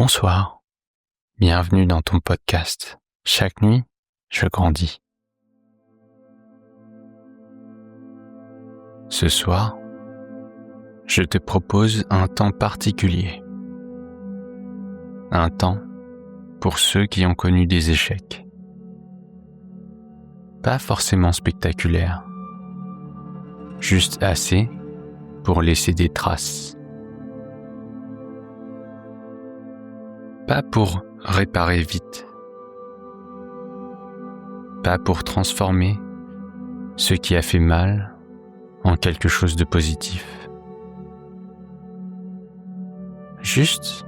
Bonsoir, bienvenue dans ton podcast. Chaque nuit, je grandis. Ce soir, je te propose un temps particulier. Un temps pour ceux qui ont connu des échecs. Pas forcément spectaculaires, juste assez pour laisser des traces. Pas pour réparer vite. Pas pour transformer ce qui a fait mal en quelque chose de positif. Juste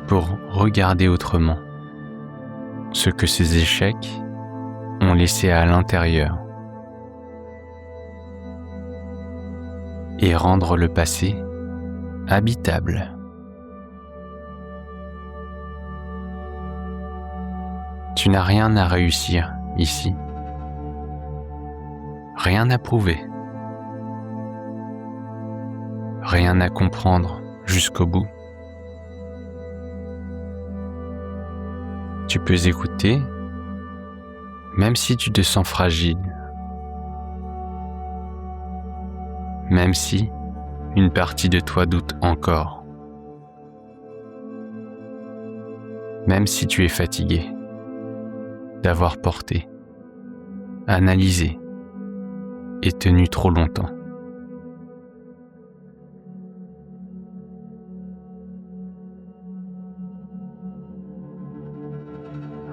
pour regarder autrement ce que ces échecs ont laissé à l'intérieur et rendre le passé habitable. Tu n'as rien à réussir ici, rien à prouver, rien à comprendre jusqu'au bout. Tu peux écouter, même si tu te sens fragile, même si une partie de toi doute encore, même si tu es fatigué d'avoir porté, analysé et tenu trop longtemps.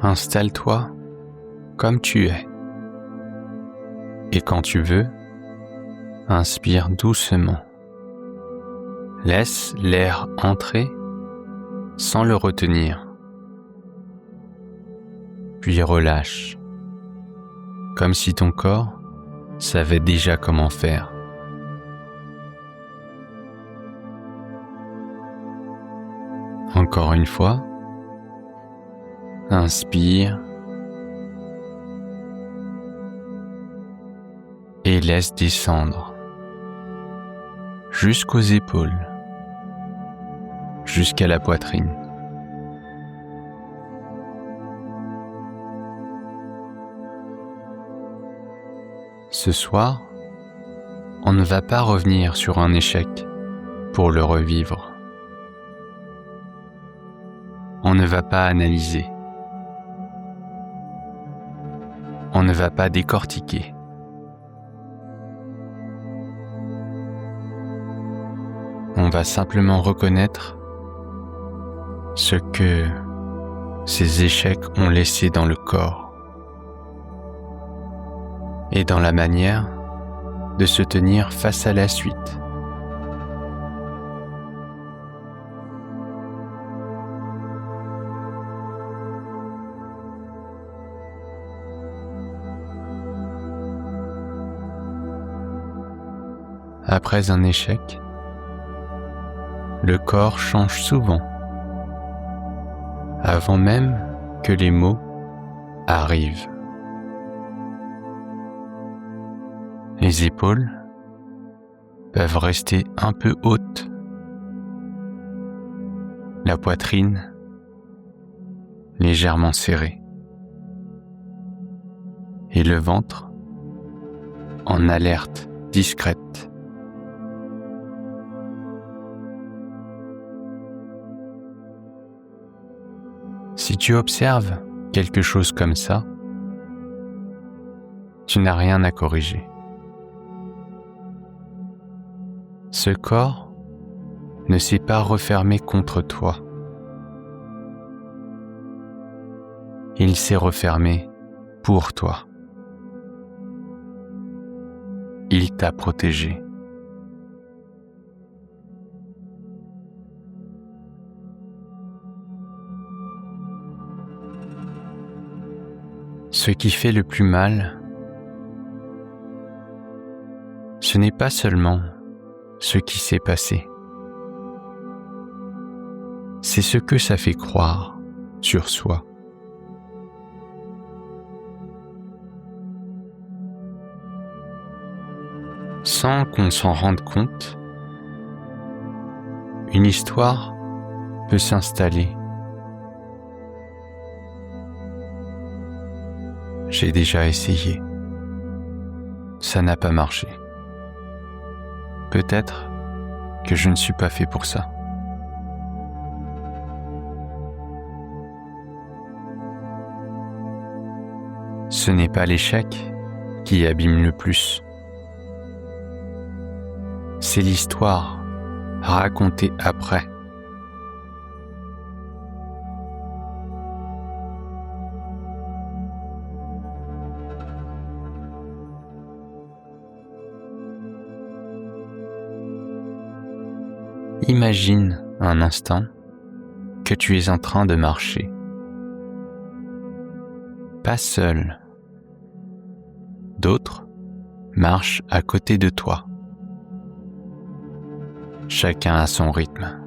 Installe-toi comme tu es et quand tu veux, inspire doucement. Laisse l'air entrer sans le retenir. Puis relâche, comme si ton corps savait déjà comment faire. Encore une fois, inspire et laisse descendre jusqu'aux épaules, jusqu'à la poitrine. Ce soir, on ne va pas revenir sur un échec pour le revivre. On ne va pas analyser. On ne va pas décortiquer. On va simplement reconnaître ce que ces échecs ont laissé dans le corps et dans la manière de se tenir face à la suite. Après un échec, le corps change souvent, avant même que les mots arrivent. Les épaules peuvent rester un peu hautes, la poitrine légèrement serrée et le ventre en alerte discrète. Si tu observes quelque chose comme ça, tu n'as rien à corriger. Ce corps ne s'est pas refermé contre toi. Il s'est refermé pour toi. Il t'a protégé. Ce qui fait le plus mal, ce n'est pas seulement ce qui s'est passé. C'est ce que ça fait croire sur soi. Sans qu'on s'en rende compte, une histoire peut s'installer. J'ai déjà essayé. Ça n'a pas marché. Peut-être que je ne suis pas fait pour ça. Ce n'est pas l'échec qui abîme le plus. C'est l'histoire racontée après. Imagine un instant que tu es en train de marcher. Pas seul. D'autres marchent à côté de toi. Chacun à son rythme.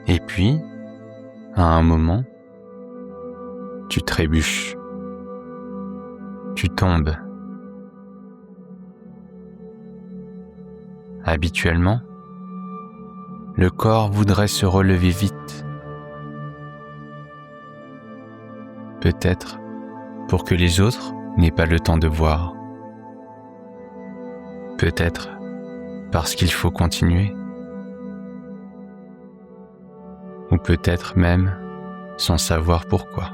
Et puis, à un moment, tu trébuches. Tu tombes. Habituellement, le corps voudrait se relever vite. Peut-être pour que les autres n'aient pas le temps de voir. Peut-être parce qu'il faut continuer. Ou peut-être même sans savoir pourquoi.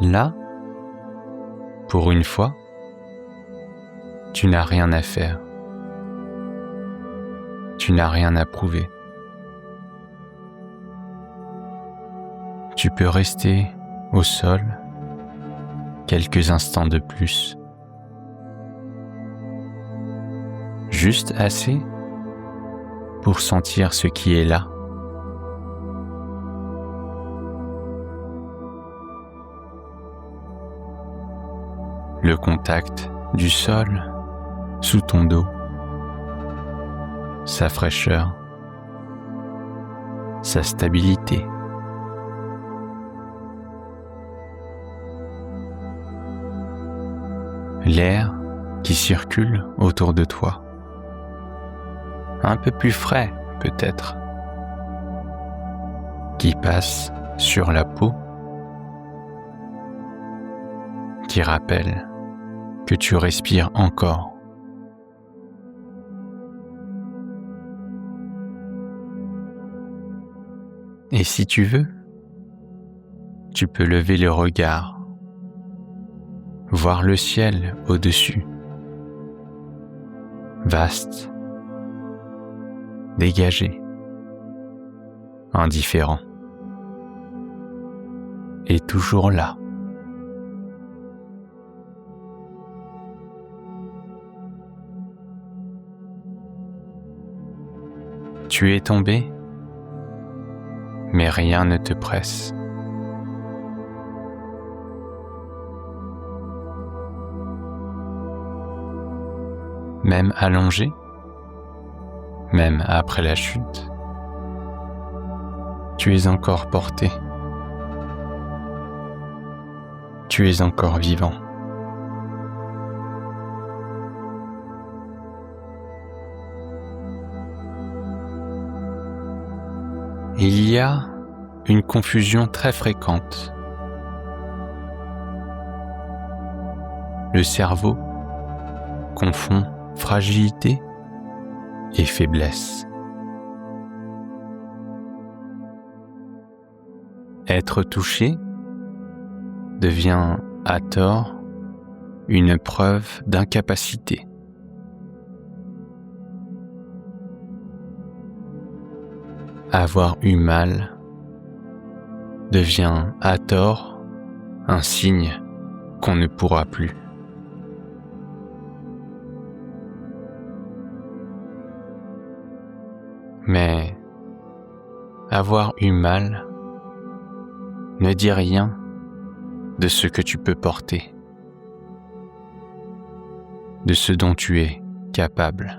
Là, pour une fois, tu n'as rien à faire. Tu n'as rien à prouver. Tu peux rester au sol quelques instants de plus. Juste assez pour sentir ce qui est là. Le contact du sol sous ton dos, sa fraîcheur, sa stabilité. L'air qui circule autour de toi. Un peu plus frais peut-être, qui passe sur la peau, qui rappelle que tu respires encore. Et si tu veux, tu peux lever le regard, voir le ciel au-dessus, vaste, dégagé, indifférent, et toujours là. Tu es tombé, mais rien ne te presse. Même allongé, même après la chute, tu es encore porté. Tu es encore vivant. Il y a une confusion très fréquente. Le cerveau confond fragilité et faiblesse. Être touché devient à tort une preuve d'incapacité. Avoir eu mal devient à tort un signe qu'on ne pourra plus. Mais avoir eu mal ne dit rien de ce que tu peux porter, de ce dont tu es capable.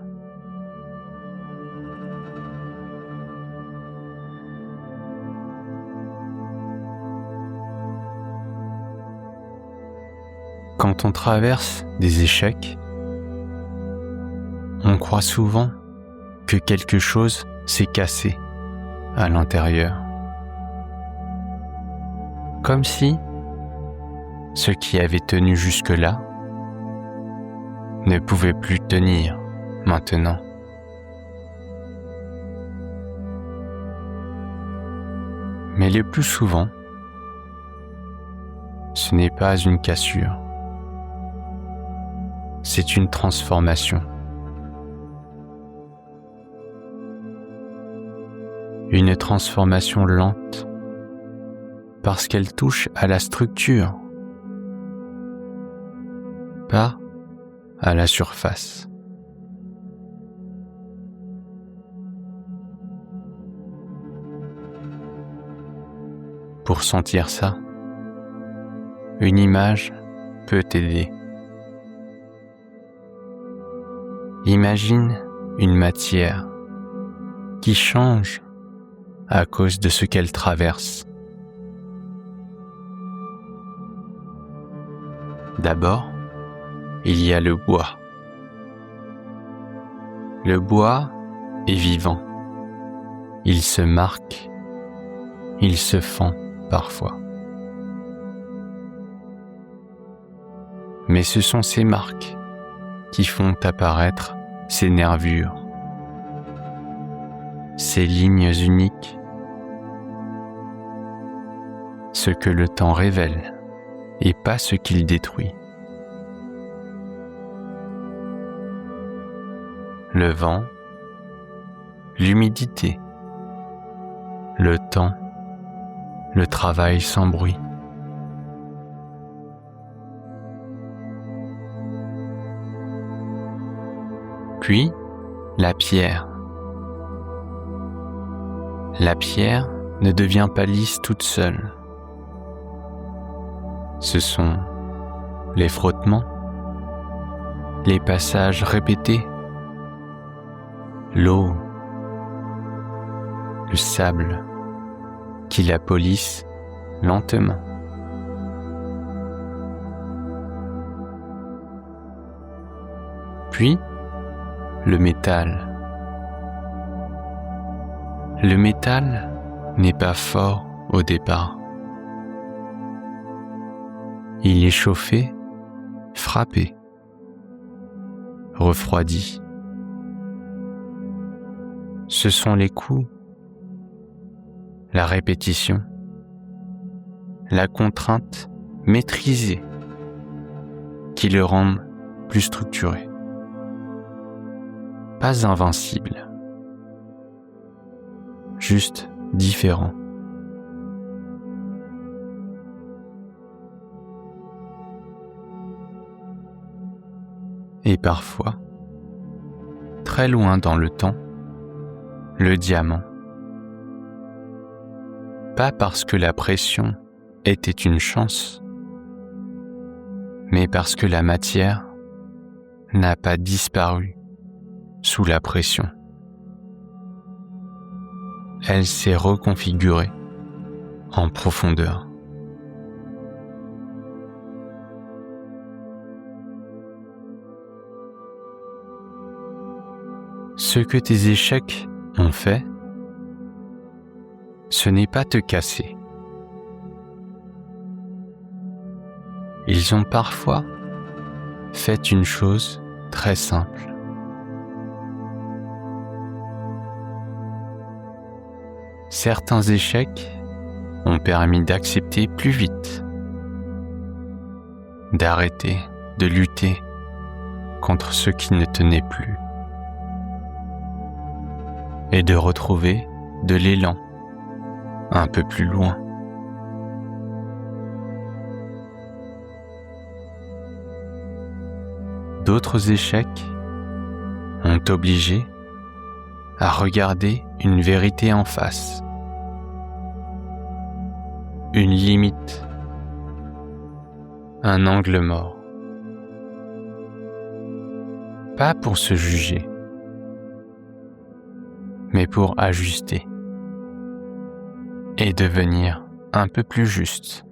Quand on traverse des échecs, on croit souvent que quelque chose s'est cassé à l'intérieur. Comme si ce qui avait tenu jusque-là ne pouvait plus tenir maintenant. Mais le plus souvent, ce n'est pas une cassure, c'est une transformation. Une transformation lente parce qu'elle touche à la structure, pas à la surface. Pour sentir ça, une image peut t'aider. Imagine une matière qui change à cause de ce qu'elle traverse. D'abord, il y a le bois. Le bois est vivant. Il se marque, il se fend parfois. Mais ce sont ces marques qui font apparaître ces nervures, ces lignes uniques, ce que le temps révèle et pas ce qu'il détruit. Le vent, l'humidité, le temps, le travail sans bruit. Puis, la pierre. La pierre ne devient pas lisse toute seule. Ce sont les frottements, les passages répétés, l'eau, le sable qui la polissent lentement. Puis, le métal. Le métal n'est pas fort au départ. Il est chauffé, frappé, refroidi. Ce sont les coups, la répétition, la contrainte maîtrisée qui le rendent plus structuré. Pas invincible, juste différent. Et parfois, très loin dans le temps, le diamant. Pas parce que la pression était une chance, mais parce que la matière n'a pas disparu sous la pression. Elle s'est reconfigurée en profondeur. Ce que tes échecs ont fait, ce n'est pas te casser. Ils ont parfois fait une chose très simple. Certains échecs ont permis d'accepter plus vite, d'arrêter de lutter contre ce qui ne tenait plus et de retrouver de l'élan un peu plus loin. D'autres échecs ont obligé à regarder une vérité en face, une limite, un angle mort. Pas pour se juger, mais pour ajuster et devenir un peu plus juste.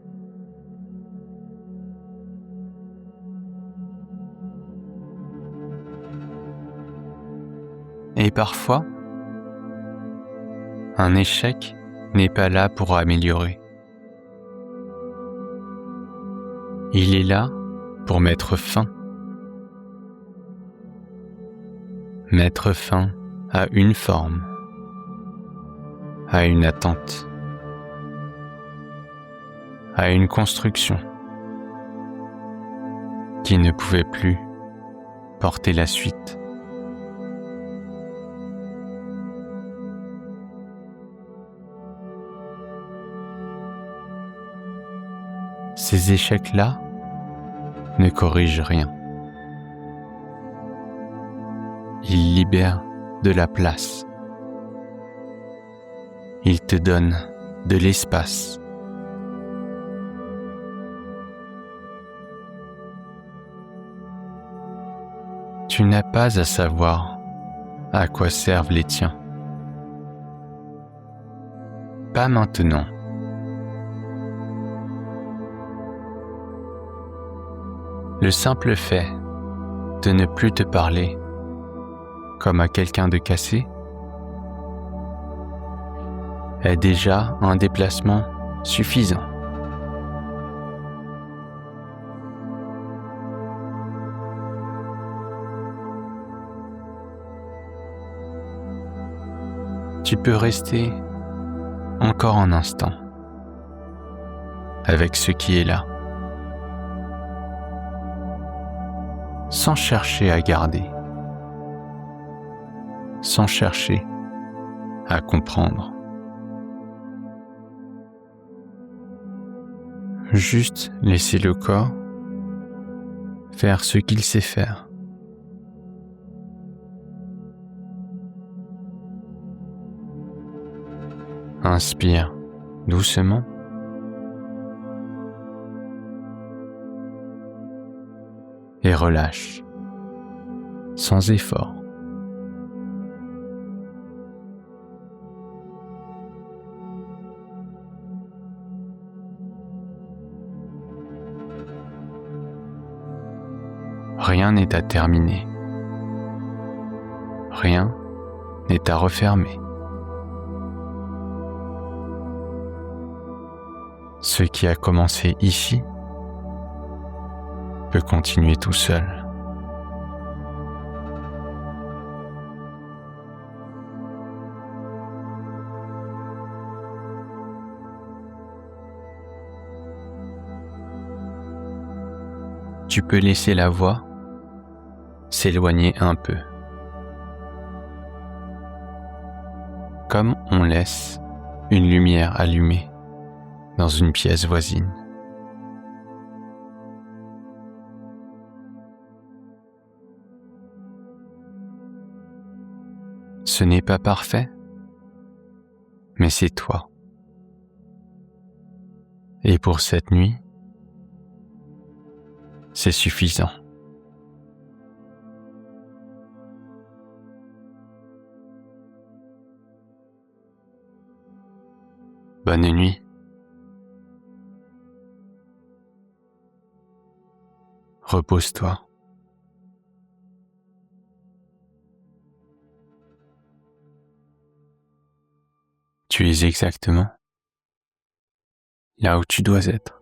Et parfois, un échec n'est pas là pour améliorer. Il est là pour mettre fin. Mettre fin à une forme, à une attente, à une construction qui ne pouvait plus porter la suite. Ces échecs-là ne corrigent rien. Ils libèrent de la place. Ils te donnent de l'espace. Tu n'as pas à savoir à quoi servent les tiens. Pas maintenant. Le simple fait de ne plus te parler comme à quelqu'un de cassé est déjà un déplacement suffisant. Tu peux rester encore un instant avec ce qui est là, sans chercher à garder, sans chercher à comprendre. Juste laisser le corps faire ce qu'il sait faire. Inspire doucement. Et relâche, sans effort. Rien n'est à terminer. Rien n'est à refermer. Ce qui a commencé ici peut continuer tout seul. Tu peux laisser la voix s'éloigner un peu, comme on laisse une lumière allumée dans une pièce voisine. Ce n'est pas parfait, mais c'est toi. Et pour cette nuit, c'est suffisant. Bonne nuit. Repose-toi. Tu es exactement là où tu dois être.